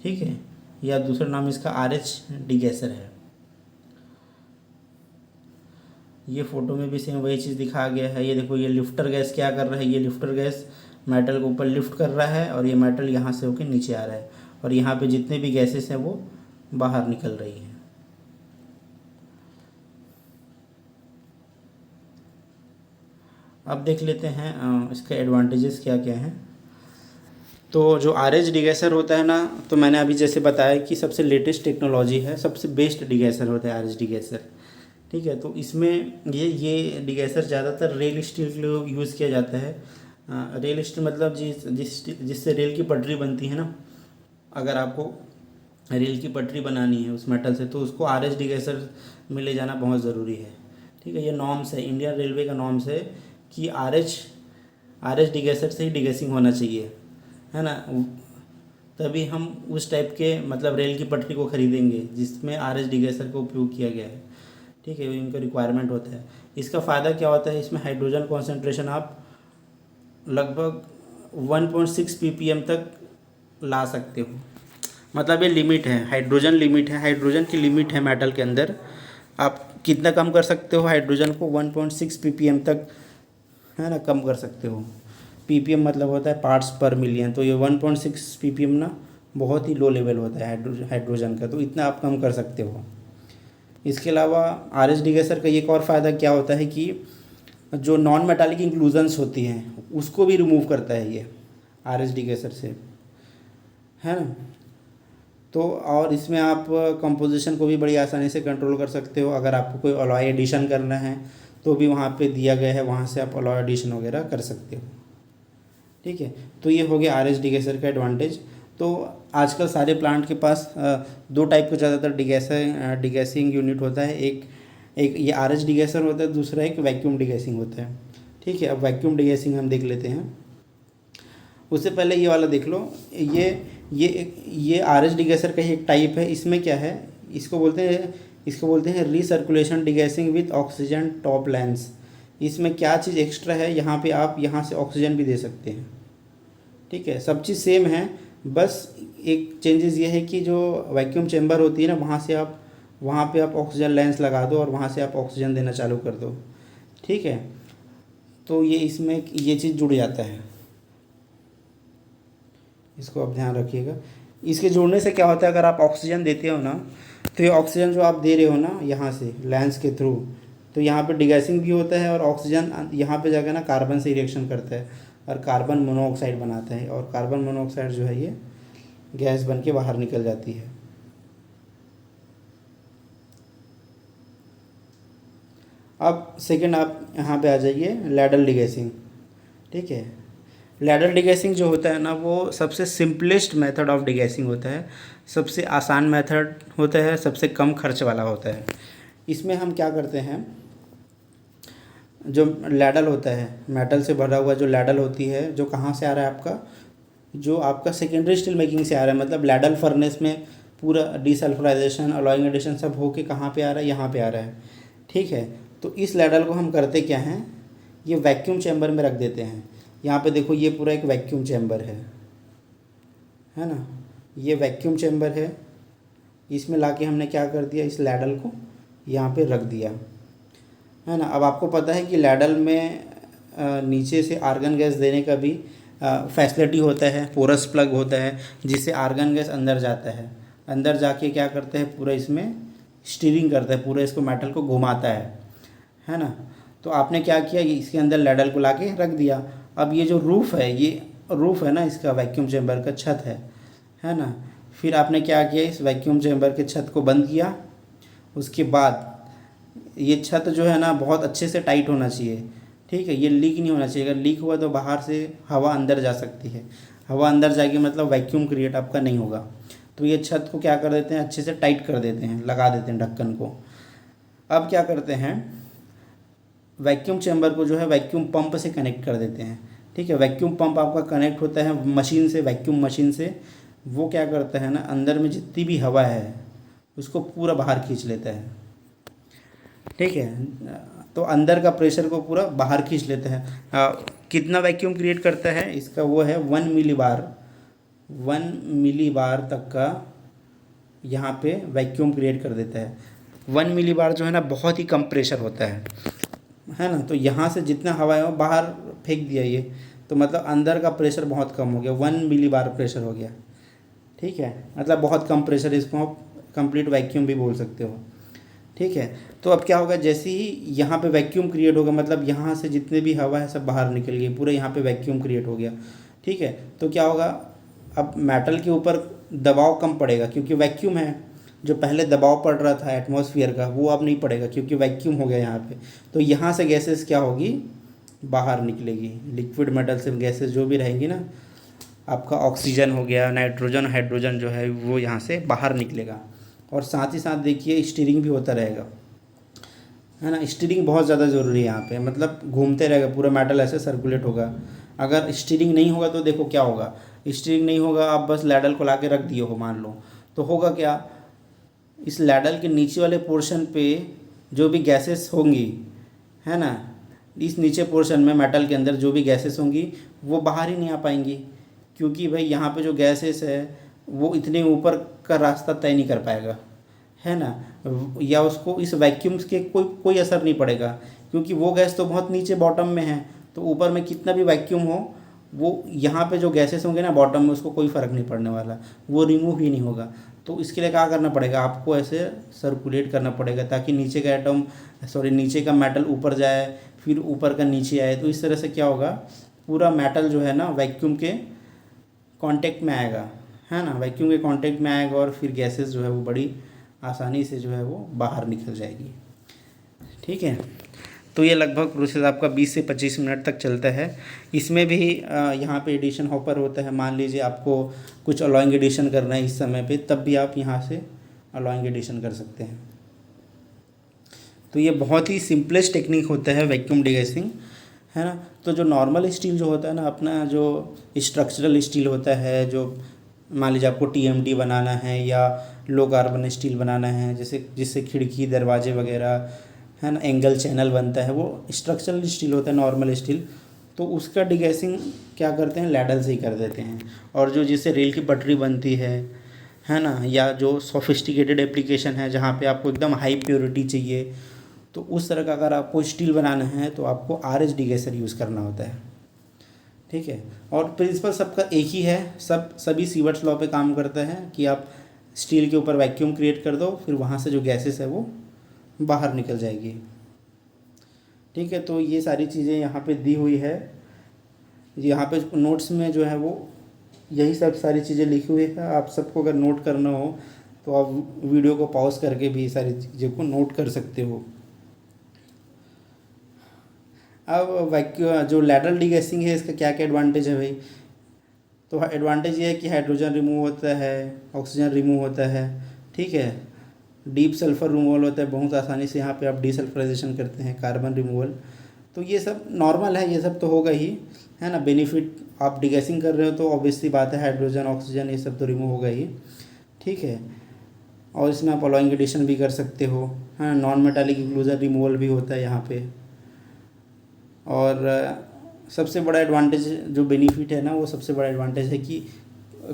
ठीक है, या दूसरा नाम इसका RH डीगैसर है। ये फ़ोटो में भी सेम वही चीज़ दिखाया गया है। ये देखो, ये लिफ्टर गैस क्या कर रहा है, ये लिफ्टर गैस मेटल को ऊपर लिफ्ट कर रहा है, और ये मेटल यहाँ से होकर नीचे आ रहा है, और यहाँ पे जितने भी गैसेस हैं वो बाहर निकल रही हैं। अब देख लेते हैं इसके एडवांटेजेस क्या क्या हैं। तो जो RH डीगैसर होता है ना, तो मैंने अभी जैसे बताया कि सबसे लेटेस्ट टेक्नोलॉजी है, सबसे बेस्ट डीगैसर होता है RH डीगैसर। ठीक है, तो इसमें ये डीगैसर ज़्यादातर रेल स्टील के लिए यूज़ किया जाता है। रेल स्टील मतलब जिससे रेल की पटरी बनती है ना, अगर आपको रेल की पटरी बनानी है उस मेटल से, तो उसको RH डीगैसर में ले जाना बहुत ज़रूरी है। ठीक है, ये नॉर्म्स है, इंडियन रेलवे का नॉर्म्स है कि RH डीगैसर से ही डीगैसिंग होना चाहिए, है ना। तभी हम उस टाइप के मतलब रेल की पटरी को ख़रीदेंगे जिसमें RH डीगैसर का उपयोग किया गया है। ठीक है, इनका रिक्वायरमेंट होता है। इसका फ़ायदा क्या होता है, इसमें हाइड्रोजन कॉन्सेंट्रेशन आप लगभग 1.6 ppm तक ला सकते हो। मतलब ये लिमिट है, हाइड्रोजन लिमिट है, हाइड्रोजन की लिमिट है मेटल के अंदर। आप कितना कम कर सकते हो हाइड्रोजन को, 1.6 ppm तक, है ना, कम कर सकते हो। ppm मतलब होता है पार्ट्स पर मिलियन, तो ये 1.6 ppm ना बहुत ही लो लेवल होता है हाइड्रोजन का, तो इतना आप कम कर सकते हो। इसके अलावा RH डीगैसर का एक और फ़ायदा क्या होता है कि जो नॉन मेटालिक इंक्लूजन्स होती हैं उसको भी रिमूव करता है ये RH डीगैसर से, है ना। तो और इसमें आप कंपोजिशन को भी बड़ी आसानी से कंट्रोल कर सकते हो। अगर आपको कोई अलॉय एडिशन करना है तो भी वहाँ पे दिया गया है, वहाँ से आप अलॉय एडिशन वगैरह कर सकते हो। ठीक है, तो ये हो गया RH डीगैसर का एडवांटेज। तो आजकल सारे प्लांट के पास 2 टाइप का ज़्यादातर डीगैसिंग यूनिट होता है। एक ये RH डीगैसर होता है, दूसरा एक वैक्यूम डीगैसिंग होता है। ठीक है, अब वैक्यूम डीगैसिंग हम देख लेते हैं। उससे पहले ये वाला देख लो, ये RH डीगैसर का ही एक टाइप है। इसमें क्या है, इसको बोलते हैं recirculation degassing with oxygen top lens. इसमें क्या चीज़ एक्स्ट्रा है, यहाँ पे आप यहाँ से ऑक्सीजन भी दे सकते हैं। ठीक है, सब चीज़ सेम है, बस एक चेंजेस ये है कि जो वैक्यूम चैम्बर होती है ना, वहाँ पे आप ऑक्सीजन लेंस लगा दो और वहाँ से आप ऑक्सीजन देना चालू कर दो। ठीक है, तो ये इसमें ये चीज़ जुड़ जाता है, इसको आप ध्यान रखिएगा। इसके जुड़ने से क्या होता है, अगर आप ऑक्सीजन देते हो ना, तो ये ऑक्सीजन जो आप दे रहे हो ना यहाँ से लेंस के थ्रू, तो यहाँ पे डीगैसिंग भी होता है और ऑक्सीजन यहाँ पे जाकर ना कार्बन से रिएक्शन करता है और कार्बन मोनोऑक्साइड बनाता है, और कार्बन मोनोऑक्साइड जो है ये गैस बन के बाहर निकल जाती है। अब सेकंड आप यहाँ पे आ जाइए, लैडल डीगैसिंग। ठीक है, लैडल डीगैसिंग जो होता है ना, वो सबसे सिंपलेस्ट मेथड ऑफ डीगैसिंग होता है, सबसे आसान मेथड होता है, सबसे कम खर्च वाला होता है। इसमें हम क्या करते हैं, जो लैडल होता है, मेटल से भरा हुआ जो लैडल होती है, जो कहाँ से आ रहा है आपका, जो आपका सेकेंडरी स्टील मेकिंग से आ रहा है, मतलब लैडल फर्नेस में पूरा डीसल्फराइजेशन अलॉइंग एडिशन सब होके कहाँ पे आ रहा है, यहाँ पे आ रहा है। ठीक है, तो इस लैडल को हम करते क्या हैं, ये वैक्यूम चैम्बर में रख देते हैं। यहाँ पे देखो ये पूरा एक वैक्यूम चैम्बर है ना, ये वैक्यूम चैम्बर है। इसमें लाके हमने क्या कर दिया, इस लैडल को यहाँ पे रख दिया, है ना। अब आपको पता है कि लैडल में नीचे से आर्गन गैस देने का भी फैसिलिटी होता है, पोरस प्लग होता है जिससे आर्गन गैस अंदर जाता है। अंदर जाके क्या करते हैं, पूरा इसमें स्टीयरिंग करता है, पूरा इसको मेटल को घुमाता है ना। तो आपने क्या किया, इसके अंदर लैडल को लाके रख दिया। अब ये जो रूफ़ है, ये रूफ़ है ना इसका, वैक्यूम चैम्बर का छत है ना। फिर आपने क्या किया, इस वैक्यूम चैम्बर के छत को बंद किया। उसके बाद ये छत जो है ना बहुत अच्छे से टाइट होना चाहिए। ठीक है, ये लीक नहीं होना चाहिए। अगर लीक हुआ तो बाहर से हवा अंदर जा सकती है, हवा अंदर जाएगी मतलब वैक्यूम क्रिएट आपका नहीं होगा। तो ये छत को क्या कर देते हैं, अच्छे से टाइट कर देते हैं, लगा देते हैं ढक्कन को। अब क्या करते हैं, वैक्यूम चैम्बर को जो है वैक्यूम पंप से कनेक्ट कर देते हैं। ठीक है, वैक्यूम पंप आपका कनेक्ट होता है मशीन से, वैक्यूम मशीन से। वो क्या करता है ना, अंदर में जितनी भी हवा है उसको पूरा बाहर खींच लेता है। ठीक है, तो अंदर का प्रेशर को पूरा बाहर खींच लेता है। कितना वैक्यूम क्रिएट करता है इसका, वो है 1 मिली बार तक का यहाँ पे वैक्यूम क्रिएट कर देता है। 1 मिली बार जो है ना बहुत ही कम प्रेशर होता है ना। तो यहाँ से जितना हवा है वो बाहर फेंक दिया ये, तो मतलब अंदर का प्रेशर बहुत कम हो गया, 1 मिली बार प्रेशर हो गया। ठीक है, मतलब बहुत कम प्रेशर, इसको आप कंप्लीट वैक्यूम भी बोल सकते हो। ठीक है, तो अब क्या होगा, जैसे ही यहाँ पे वैक्यूम क्रिएट होगा, मतलब यहाँ से जितने भी हवा है सब बाहर निकल गई, पूरे यहाँ पे वैक्यूम क्रिएट हो गया। ठीक है, तो क्या होगा, अब मेटल के ऊपर दबाव कम पड़ेगा क्योंकि वैक्यूम है। जो पहले दबाव पड़ रहा था एटमॉस्फेयर का वो अब नहीं पड़ेगा क्योंकि वैक्यूम हो गया यहाँ पे। तो यहाँ से गैसेस क्या होगी, बाहर निकलेगी। लिक्विड मेटल से गैसेस जो भी रहेंगी ना, आपका ऑक्सीजन हो गया, नाइट्रोजन, हाइड्रोजन जो है वो यहाँ से बाहर निकलेगा। और साथ ही साथ देखिए स्टीयरिंग भी होता रहेगा, है ना। स्टीयरिंग बहुत ज़्यादा ज़रूरी है यहाँ पे, मतलब घूमते रहेगा, पूरा मेटल ऐसे सर्कुलेट होगा। अगर स्टीयरिंग नहीं होगा तो देखो क्या होगा, स्टीयरिंग नहीं होगा, आप बस लैडल को लाके रख दिए हो मान लो, तो होगा क्या, इस लैडल के नीचे वाले पोर्शन पे जो भी गैसेस होंगी, है ना, इस नीचे पोर्शन में मेटल के अंदर जो भी गैसेस होंगी वो बाहर ही नहीं आ पाएंगी क्योंकि भाई यहाँ पे जो गैसेस है वो इतने ऊपर का रास्ता तय नहीं कर पाएगा, है ना। या उसको इस वैक्यूम्स के कोई असर नहीं पड़ेगा क्योंकि वो गैस तो बहुत नीचे बॉटम में है, तो ऊपर में कितना भी वैक्यूम हो वो यहाँ पे जो गैसेस होंगे ना बॉटम में उसको कोई फ़र्क नहीं पड़ने वाला, वो रिमूव ही नहीं होगा। तो इसके लिए क्या करना पड़ेगा, आपको ऐसे सर्कुलेट करना पड़ेगा ताकि नीचे का नीचे का मेटल ऊपर जाए, फिर ऊपर का नीचे आए। तो इस तरह से क्या होगा, पूरा मेटल जो है ना वैक्यूम के कांटेक्ट में आएगा, है ना, वैक्यूम के कांटेक्ट में आएगा और फिर गैसेस जो है वो बड़ी आसानी से जो है वो बाहर निकल जाएगी। ठीक है, तो ये लगभग प्रोसेस आपका 20 से 25 मिनट तक चलता है। इसमें भी यहाँ पे एडिशन हॉपर होता है। मान लीजिए आपको कुछ अलॉइंग एडिशन करना है इस समय पे, तब भी आप यहाँ से अलॉइंग एडिशन कर सकते हैं। तो ये बहुत ही सिंपलेस्ट टेक्निक होता है वैक्यूम डिगैसिंग, है ना। तो जो नॉर्मल स्टील जो होता है ना, अपना जो स्ट्रक्चरल स्टील होता है, जो मान लीजिए आपको टीएमटी बनाना है या लो कार्बन स्टील बनाना है, जिससे खिड़की दरवाजे वगैरह, है ना, एंगल चैनल बनता है, वो स्ट्रक्चरल स्टील होता है, नॉर्मल स्टील। तो उसका डिगैसिंग क्या करते हैं, लैडल से ही कर देते हैं। और जो जिससे रेल की पटरी बनती है ना, या जो सोफिस्टिकेटेड एप्लीकेशन है जहाँ पे आपको एकदम हाई प्योरिटी चाहिए, तो उस तरह का अगर आपको स्टील बनाना है तो आपको आरएच डिगैसर यूज़ करना होता है। ठीक है, और प्रिंसिपल सबका एक ही है, सभी सीवर्ट्स लॉ पे काम करता है कि आप स्टील के ऊपर वैक्यूम क्रिएट कर दो, फिर वहाँ से जो गैसेस है वो बाहर निकल जाएगी। ठीक है, तो ये सारी चीज़ें यहाँ पे दी हुई है। यहाँ पे नोट्स में जो है वो यही सब सारी चीज़ें लिखी हुई है। आप सबको अगर नोट करना हो तो आप वीडियो को पॉज करके भी सारी चीज़ों को नोट कर सकते हो। अब जो लैडल डिगैसिंग है इसका क्या क्या एडवांटेज है भाई, तो एडवांटेज ये है कि हाइड्रोजन रिमूव होता है, ऑक्सीजन रिमूव होता है। ठीक है, डीप सल्फ़र रिमूवल होता है, बहुत आसानी से यहाँ पे आप डीसल्फराइजेशन करते हैं, कार्बन रिमूवल। तो ये सब नॉर्मल है, ये सब तो होगा ही, है ना। बेनिफिट आप डिगैसिंग कर रहे हो तो ऑब्वियसली बात है, हाइड्रोजन ऑक्सीजन ये सब तो रिमूव होगा ही। ठीक है, और इसमें आप अलॉइंग एडिशन भी कर सकते हो, हाँ। नॉन मेटालिक इंक्लूजन रिमूवल भी होता है यहाँ पे। और सबसे बड़ा एडवांटेज जो बेनिफिट है ना, वो सबसे बड़ा एडवांटेज है कि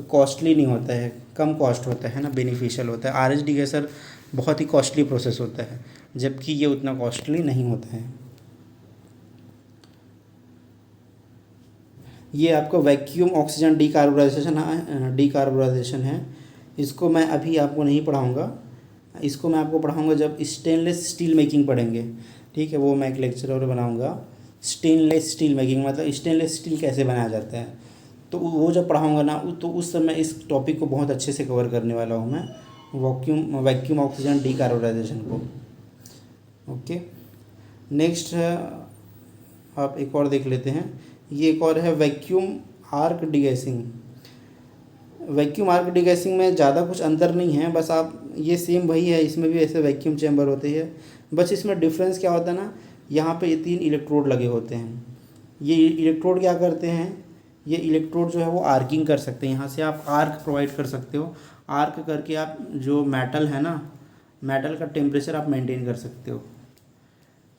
कॉस्टली नहीं होता है, कम कॉस्ट होता है ना, बेनिफिशियल होता है। आर एच डिगेसर बहुत ही कॉस्टली प्रोसेस होता है, जबकि ये उतना कॉस्टली नहीं होता है। ये आपका वैक्यूम ऑक्सीजन डीकार्बोनाइजेशन है। इसको मैं अभी आपको नहीं पढ़ाऊँगा, इसको मैं आपको पढ़ाऊँगा जब स्टेनलेस स्टील मेकिंग पढ़ेंगे, ठीक है। वो मैं एक लेक्चर और बनाऊँगा, स्टेनलेस स्टील मेकिंग मतलब स्टेनलेस स्टील कैसे बनाया जाता है। तो वो जब पढ़ाऊँगा ना, तो उस समय इस टॉपिक को बहुत अच्छे से कवर करने वाला हूँ मैं, वैक्यूम ऑक्सीजन डीकार्बोनाइजेशन को। ओके, नेक्स्ट आप एक और देख लेते हैं। ये एक और है vacuum arc degassing. Vacuum arc degassing में ज़्यादा कुछ अंतर नहीं है, बस आप ये सेम वही है, इसमें भी ऐसे वैक्यूम चैम्बर होते हैं, बस इसमें डिफरेंस क्या होता है ना, यहाँ पे ये 3 इलेक्ट्रोड लगे होते हैं। ये इलेक्ट्रोड क्या करते हैं, ये इलेक्ट्रोड जो है वो आर्किंग कर सकते हैं, यहाँ से आप आर्क प्रोवाइड कर सकते हो। आर्क करके आप जो मेटल है ना, मेटल का टेम्परेचर आप मेंटेन कर सकते हो,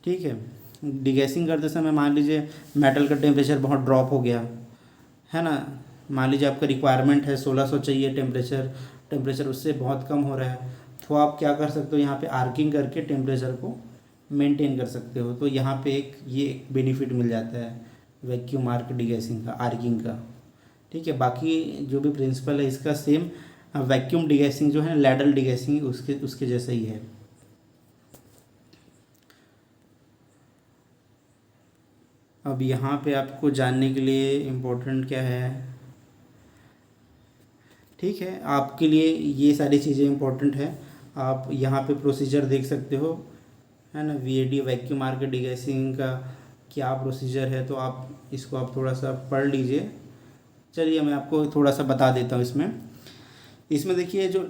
ठीक है। डिगैसिंग करते समय मान लीजिए मेटल का टेम्परेचर बहुत ड्रॉप हो गया है ना, मान लीजिए आपका रिक्वायरमेंट है 1600 चाहिए टेम्परेचर उससे बहुत कम हो रहा है, तो आप क्या कर सकते हो, यहाँ पे आर्किंग करके टेम्परेचर को मेंटेन कर सकते हो। तो यहाँ पे ये एक बेनिफिट मिल जाता है वैक्यूम आर्क डिगैसिंग का, आर्किंग का, ठीक है। बाकी जो भी प्रिंसिपल है इसका सेम, वैक्यूम डिगैसिंग जो है लैडल डिगैसिंग उसके जैसा ही है। अब यहाँ पे आपको जानने के लिए इम्पोर्टेंट क्या है, ठीक है, आपके लिए ये सारी चीज़ें इम्पोर्टेंट है। आप यहाँ पे प्रोसीजर देख सकते हो, है ना, वीएडी वैक्यूम आर्क डिगैसिंग का क्या प्रोसीजर है, तो आप इसको आप थोड़ा सा पढ़ लीजिए। चलिए मैं आपको थोड़ा सा बता देता हूँ। इसमें देखिए जो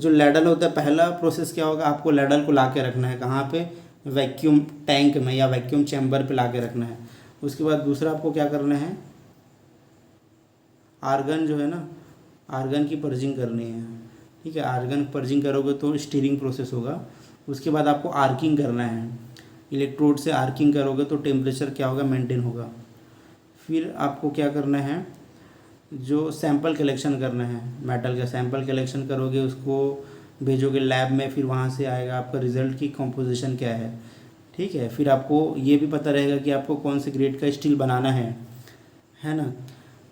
लैडल होता है, पहला प्रोसेस क्या होगा, आपको लैडल को ला के रखना है कहाँ पे, वैक्यूम टैंक में या वैक्यूम चैम्बर पे ला के रखना है। उसके बाद दूसरा आपको क्या करना है, आर्गन जो है ना, आर्गन की पर्जिंग करनी है, ठीक है। आर्गन पर्जिंग करोगे तो स्टीरिंग प्रोसेस होगा। उसके बाद आपको आर्किंग करना है, इलेक्ट्रोड से आर्किंग करोगे तो टेम्परेचर क्या होगा, मेंटेन होगा। फिर आपको क्या करना है, जो सैंपल कलेक्शन करना है, मेटल का सैंपल कलेक्शन करोगे, उसको भेजोगे लैब में, फिर वहाँ से आएगा आपका रिज़ल्ट की कंपोजिशन क्या है, ठीक है। फिर आपको ये भी पता रहेगा कि आपको कौन से ग्रेड का स्टील बनाना है ना,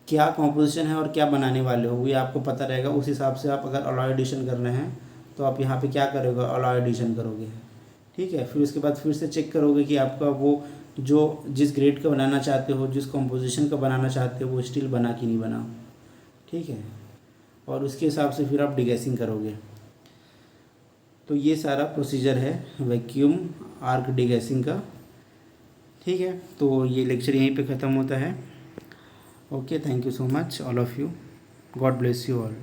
क्या कंपोजिशन है और क्या बनाने वाले हो, ये आपको पता रहेगा। उस हिसाब से आप अगर अलॉय एडिशन करना है तो आप यहाँ पे क्या करोगे, अलॉय एडिशन करोगे, ठीक है। फिर उसके बाद फिर से चेक करोगे कि आपका वो जो जिस ग्रेड का बनाना चाहते हो, जिस कंपोजिशन का बनाना चाहते हो, वो स्टील बना कि नहीं बना, ठीक है। और उसके हिसाब से फिर आप डिगैसिंग करोगे। तो ये सारा प्रोसीजर है वैक्यूम आर्क डिगैसिंग का, ठीक है। तो ये लेक्चर यहीं पे ख़त्म होता है। Okay, thank you so much all of you, God bless you all.